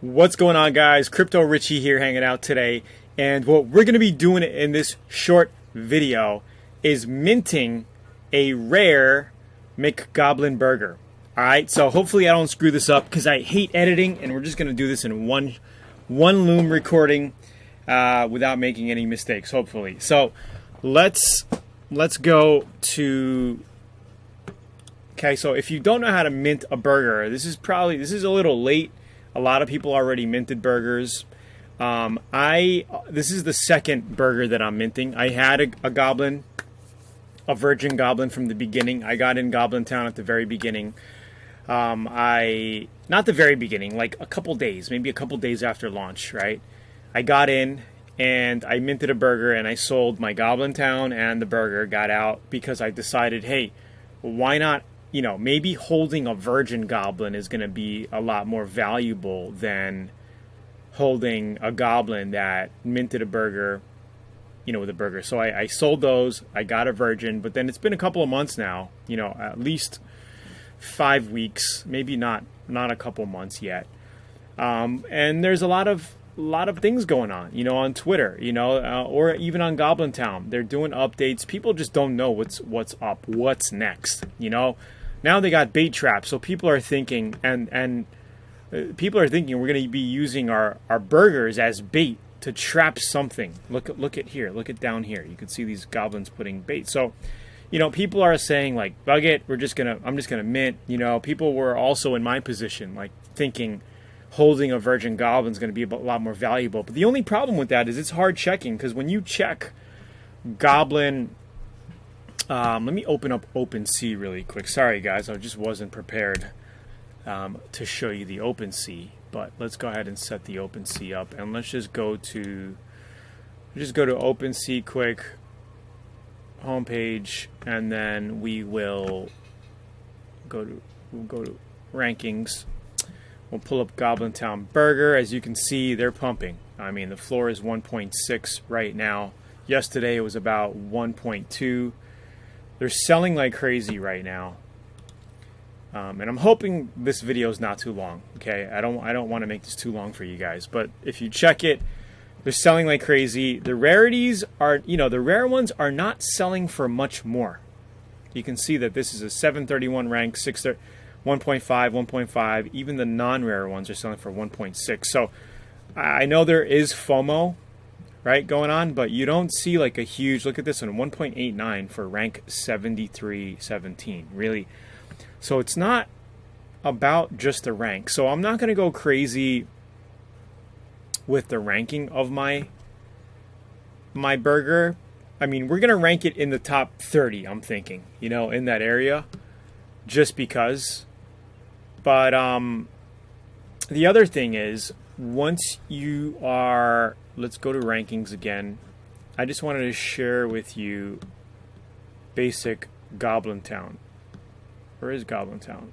What's going on, guys? Crypto Richie here hanging out today, and what we're going to be doing in this short video is minting a rare McGoblin burger. Alright, so hopefully I don't screw this up because I hate editing, and we're just going to do this in one loom recording without making any mistakes, hopefully. So let's go to... Okay, so if you don't know how to mint a burger, this is a little late. A lot of people already minted burgers. This is the second burger that I'm minting. I had a goblin, a virgin goblin from the beginning. I got in Goblintown at the very beginning. Not the very beginning, like a couple days, maybe a couple days after launch, right? I got in and I minted a burger and I sold my Goblintown and the burger, got out because I decided, hey, why not? You know, maybe holding a virgin goblin is going to be a lot more valuable than holding a goblin that minted a burger, you know, with a burger. So I sold those. I got a virgin, but then it's been a couple of months now, you know, at least 5 weeks, maybe not a couple months yet. And there's a lot of things going on, you know, on Twitter, you know, or even on Goblintown. They're doing updates. People just don't know what's up, what's next, you know. Now they got bait traps, so people are thinking, and people are thinking we're going to be using our burgers as bait to trap something. Look at here, look at down here. You can see these goblins putting bait. So, you know, people are saying like, bug it, I'm just gonna mint. You know, people were also in my position, like thinking holding a virgin goblin is going to be a lot more valuable. But the only problem with that is it's hard checking, because when you check goblin. Let me open up OpenSea really quick. Sorry, guys, I just wasn't prepared to show you the OpenSea. But let's go ahead and set the OpenSea up, and let's just go to OpenSea quick, homepage, and then we will go to rankings. We'll pull up Goblintown Burger. As you can see, they're pumping. I mean, the floor is 1.6 right now. Yesterday it was about 1.2. They're selling like crazy right now, and I'm hoping this video is not too long. Okay, I don't want to make this too long for you guys, but if you check it, they're selling like crazy. The rarities are, you know, the rare ones are not selling for much more. You can see that this is a 731 rank, 1.5, 1.5. Even the non-rare ones are selling for 1.6. So I know there is FOMO, right, going on, but you don't see like a huge, look at this one, 1.89 for rank 7317, really. So it's not about just the rank. So I'm not going to go crazy with the ranking of my burger. I mean, we're going to rank it in the top 30, I'm thinking, you know, in that area, just because. But the other thing is, once you are, let's go to rankings again. I just wanted to share with you basic Goblintown. Where is Goblintown?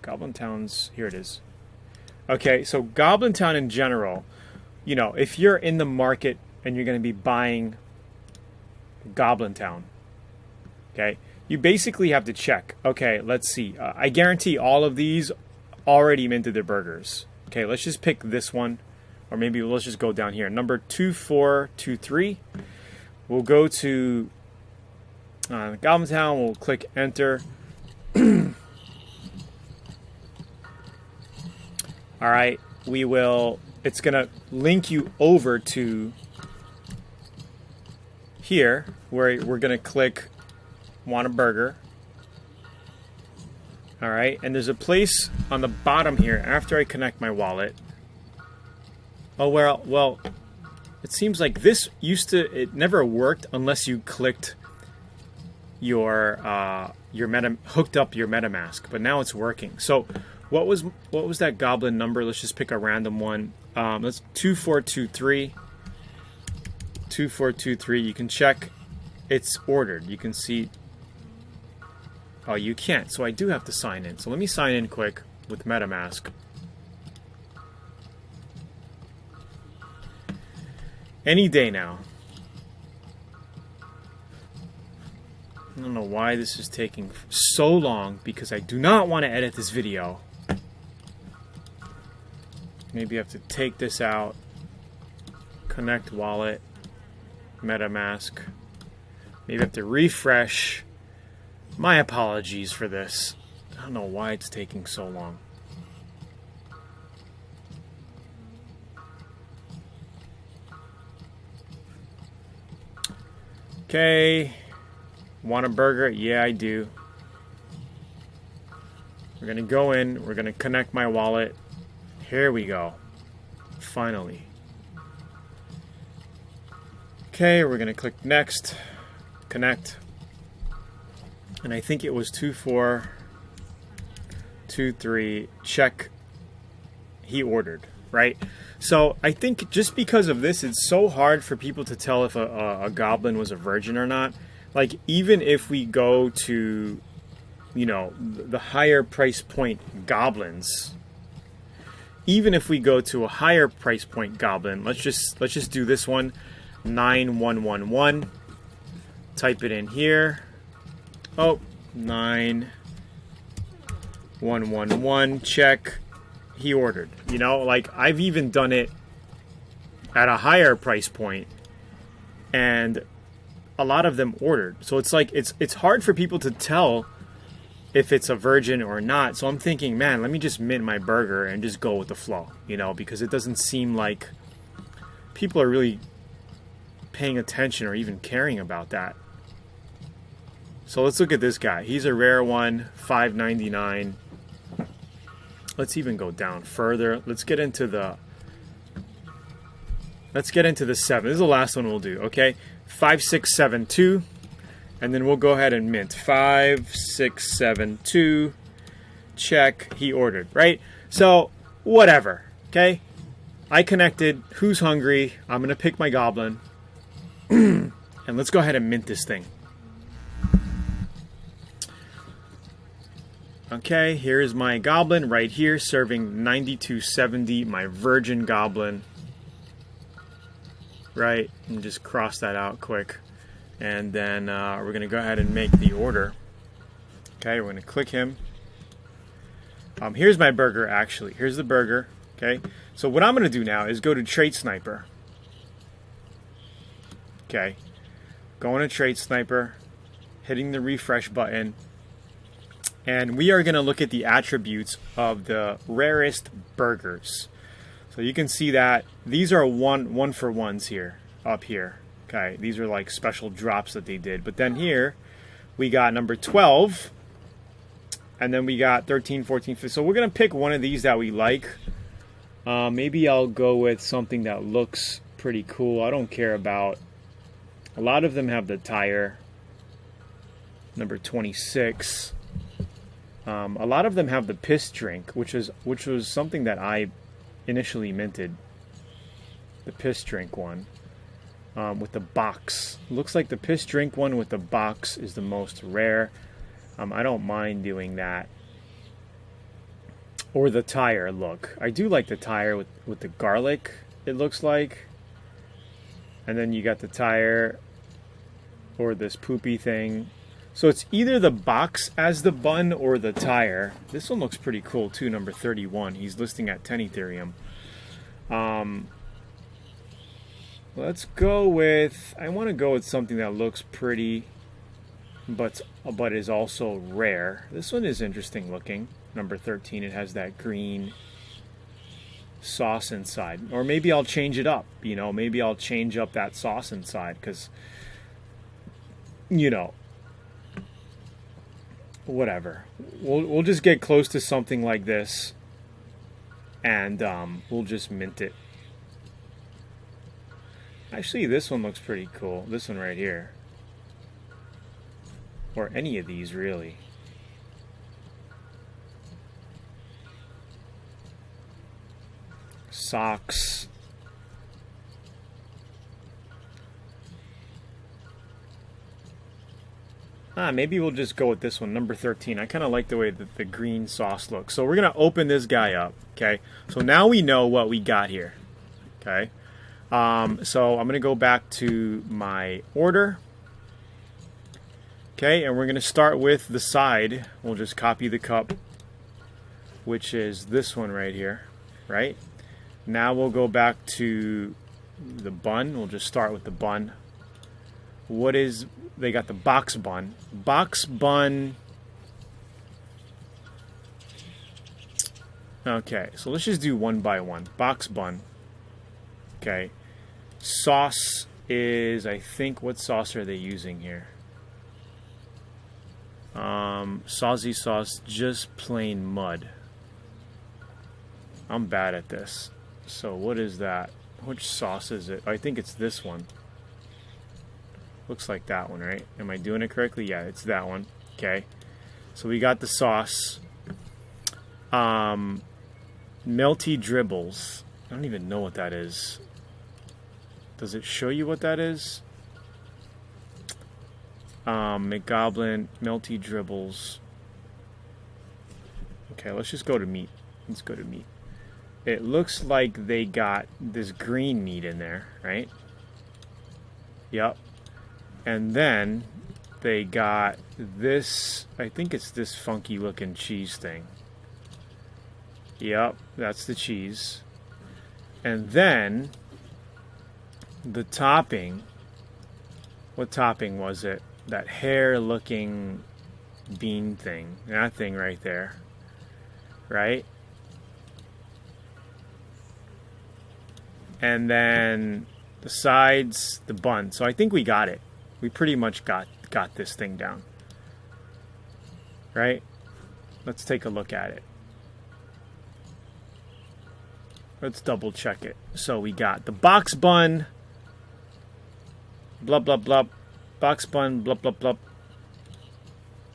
Goblintown's, here it is. Okay, so Goblintown in general, you know, if you're in the market and you're going to be buying Goblintown, okay, you basically have to check. Okay, let's see. I guarantee all of these already minted their burgers. Okay, let's just pick this one, or maybe let's just go down here. Number 2423. We'll go to Goblintown. We'll click enter. All right, we will. It's gonna link you over to here, where we're gonna click want a burger. All right, and there's a place on the bottom here after I connect my wallet. Oh, well, it seems like this it never worked unless you clicked your hooked up your MetaMask, but now it's working. So what was that goblin number? Let's just pick a random one. Let's 2423. 2423. You can check it's ordered. You can see. Oh, you can't, so I do have to sign in. So let me sign in quick with MetaMask. Any day now. I don't know why this is taking so long, because I do not want to edit this video. Maybe I have to take this out. Connect wallet. MetaMask. Maybe I have to refresh. My apologies for this. I don't know why it's taking so long. Okay. Want a burger? Yeah, I do. We're going to go in. We're going to connect my wallet. Here we go. Finally. Okay, we're going to click next. Connect. And I think it was 2423. Check. He ordered, right? So I think just because of this, it's so hard for people to tell if a goblin was a virgin or not. Like, even if we go to, you know, the higher price point goblins, even if we go to a higher price point goblin, let's just do this one, 9111. Type it in here. Oh, 9111. Check. He ordered. You know, like, I've even done it at a higher price point, and a lot of them ordered. So it's like it's hard for people to tell if it's a virgin or not. So I'm thinking, man, let me just mint my burger and just go with the flow, you know, because it doesn't seem like people are really paying attention or even caring about that. So let's look at this guy. He's a rare one, $5.99. Let's even go down further. Let's get into the 7. This is the last one we'll do, okay? 5672. And then we'll go ahead and mint 5672. Check. He ordered, right? So, whatever, okay? I connected. Who's hungry? I'm going to pick my goblin. And let's go ahead and mint this thing. Okay, here's my goblin right here, serving 9270, my virgin goblin. Right, and just cross that out quick. And then we're going to go ahead and make the order. Okay, we're going to click him. Here's my burger, actually. Here's the burger. Okay, so what I'm going to do now is go to Trade Sniper. Okay, going to Trade Sniper, hitting the refresh button. And we are going to look at the attributes of the rarest burgers. So you can see that these are one for ones here, up here. Okay, these are like special drops that they did. But then here, we got number 12. And then we got 13, 14, 15. So we're going to pick one of these that we like. Maybe I'll go with something that looks pretty cool. I don't care about... A lot of them have the tire. Number 26. A lot of them have the piss drink, which was something that I initially minted. The piss drink one with the box. Looks like the piss drink one with the box is the most rare. I don't mind doing that. Or the tire look. I do like the tire with the garlic, it looks like. And then you got the tire or this poopy thing. So it's either the box as the bun or the tire. This one looks pretty cool too, number 31. He's listing at 10 Ethereum. Let's go with... I want to go with something that looks pretty, but is also rare. This one is interesting looking. Number 13. It has that green sauce inside. Or maybe I'll change it up. You know, maybe I'll change up that sauce inside because, you know... Whatever. We'll just get close to something like this, and we'll just mint it. Actually, this one looks pretty cool. This one right here, or any of these really. Socks. Maybe we'll just go with this one, number 13. I kind of like the way that the green sauce looks. So we're going to open this guy up, okay? So now we know what we got here, okay? So I'm going to go back to my order, okay? And we're going to start with the side. We'll just copy the cup, which is this one right here, right? Now we'll go back to the bun. We'll just start with the bun. What is, they got the box bun. Box bun. Okay, so let's just do one by one. Box bun. Okay. Sauce is, I think, what sauce are they using here? Saucy sauce, just plain mud. I'm bad at this. So what is that? Which sauce is it? I think it's this one. Looks like that one, right? Am I doing it correctly? Yeah, it's that one. Okay. So we got the sauce. Melty dribbles. I don't even know what that is. Does it show you what that is? McGoblin, melty dribbles. Okay, let's just go to meat. Let's go to meat. It looks like they got this green meat in there, right? Yep. And then they got this, I think it's this funky looking cheese thing. Yep, that's the cheese. And then the topping, what topping was it? That hair looking bean thing. That thing right there. Right? And then the sides, the bun. So I think we got it. We pretty much got this thing down. Right? Let's take a look at it. Let's double check it. So we got the box bun. Blah, blah, blah. Box bun, blah, blah, blah.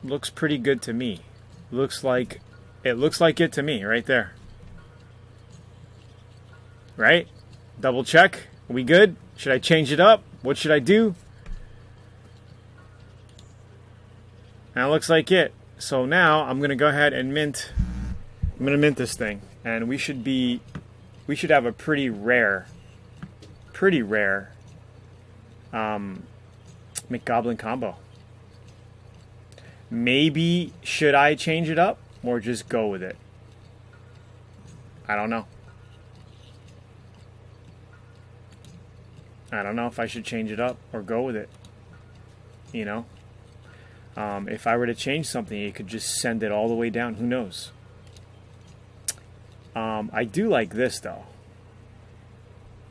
Looks pretty good to me. Looks like it to me right there. Right? Double check. Are we good? Should I change it up? What should I do? That looks like it. So now I'm gonna go ahead and mint. I'm gonna mint this thing, and we should have a pretty rare McGoblin combo. Maybe should I change it up or just go with it? I don't know. I don't know if I should change it up or go with it. You know? If I were to change something, it could just send it all the way down. Who knows? I do like this, though.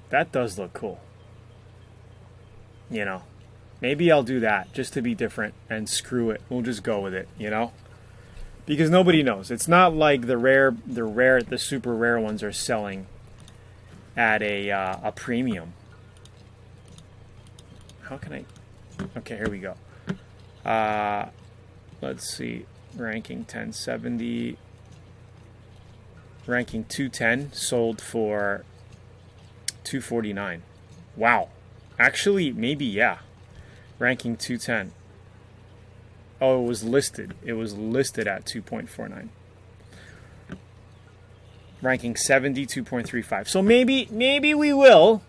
That does look cool. You know? Maybe I'll do that just to be different and screw it. We'll just go with it, you know? Because nobody knows. It's not like the super rare ones are selling at a premium. How can I? Okay, here we go. Let's see. Ranking 1070. Ranking 210 sold for $249. Wow. Actually, maybe yeah. Ranking 210. Oh, it was listed. It was listed at 2.49. Ranking 70, 2.35. So maybe we will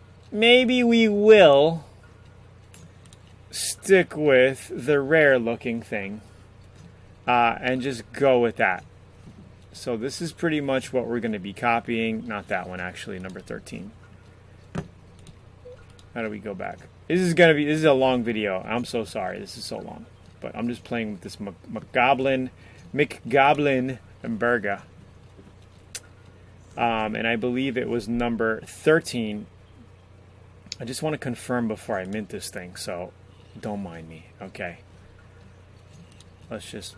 stick with the rare looking thing and just go with that. So this is pretty much what we're going to be copying. Not that one, actually, number 13. How do we go back? This is a long video. I'm so sorry. This is so long. But I'm just playing with this McGoblin burger. And I believe it was number 13. I just want to confirm before I mint this thing, so don't mind me. Okay. Let's just...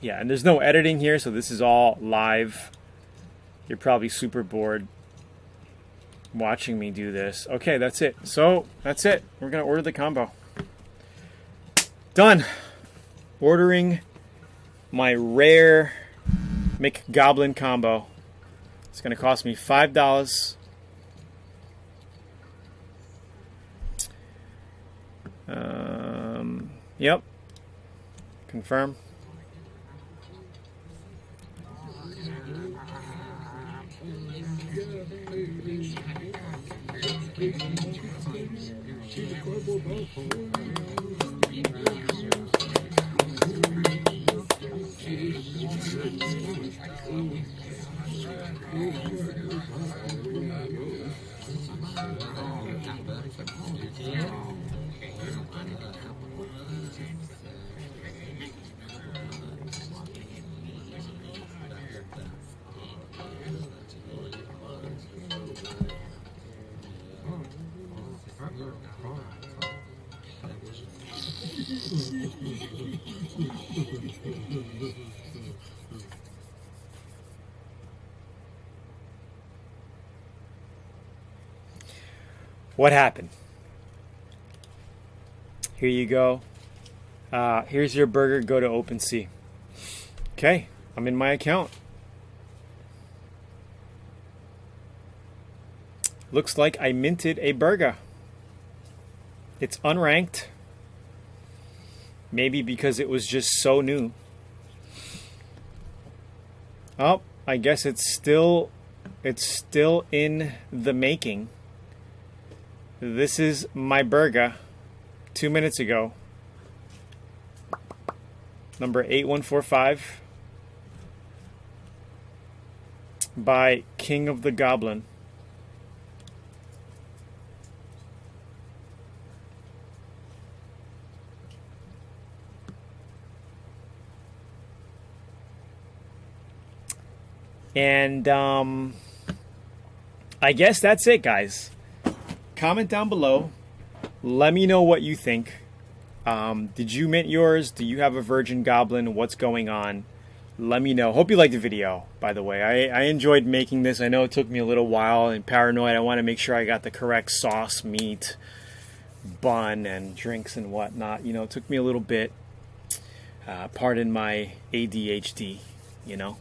Yeah, and there's no editing here, so this is all live. You're probably super bored watching me do this. Okay, that's it. So, that's it. We're going to order the combo. Done. Ordering my rare McGoblin combo. It's going to cost me $5. Yep. Confirm. What happened? Here you go. Here's your burger. Go to OpenSea. Okay, I'm in my account. Looks like I minted a burger. It's unranked. Maybe because it was just so new. Oh, I guess it's still in the making. This is my burger 2 minutes ago. Number 8145 by King of the Goblin. And I guess that's it, guys. Comment down below. Let me know what you think. Did you mint yours? Do you have a virgin goblin? What's going on? Let me know. Hope you liked the video, by the way. I enjoyed making this. I know it took me a little while, and paranoid. I want to make sure I got the correct sauce, meat, bun, and drinks and whatnot. You know, it took me a little bit. Pardon my ADHD, you know.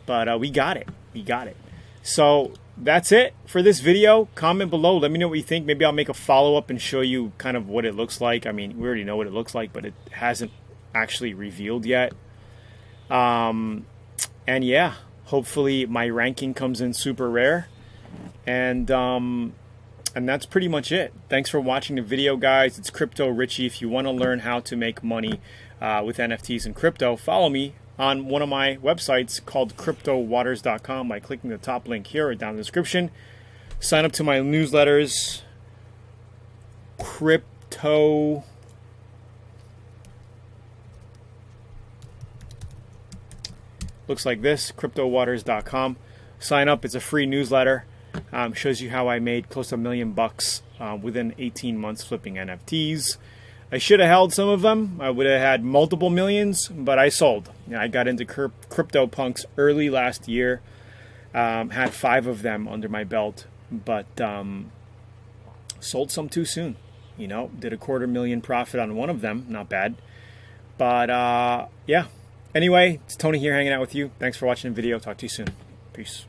But we got it. We got it. So that's it for this video. Comment below. Let me know what you think. Maybe I'll make a follow-up and show you kind of what it looks like. I mean, we already know what it looks like, but it hasn't actually revealed yet. And yeah, hopefully my ranking comes in super rare. And that's pretty much it. Thanks for watching the video, guys. It's Crypto Richie. If you want to learn how to make money with NFTs and crypto, follow me on one of my websites called CryptoWaters.com by clicking the top link here or down in the description. Sign up to my newsletters. Crypto looks like this, CryptoWaters.com. Sign up. It's a free newsletter. Shows you how I made close to $1 million within 18 months flipping NFTs. I should have held some of them. I would have had multiple millions, but I sold. I got into CryptoPunks early last year. Had 5 of them under my belt, but sold some too soon. You know, did a $250,000 profit on one of them. Not bad. But yeah. Anyway, it's Tony here hanging out with you. Thanks for watching the video. Talk to you soon. Peace.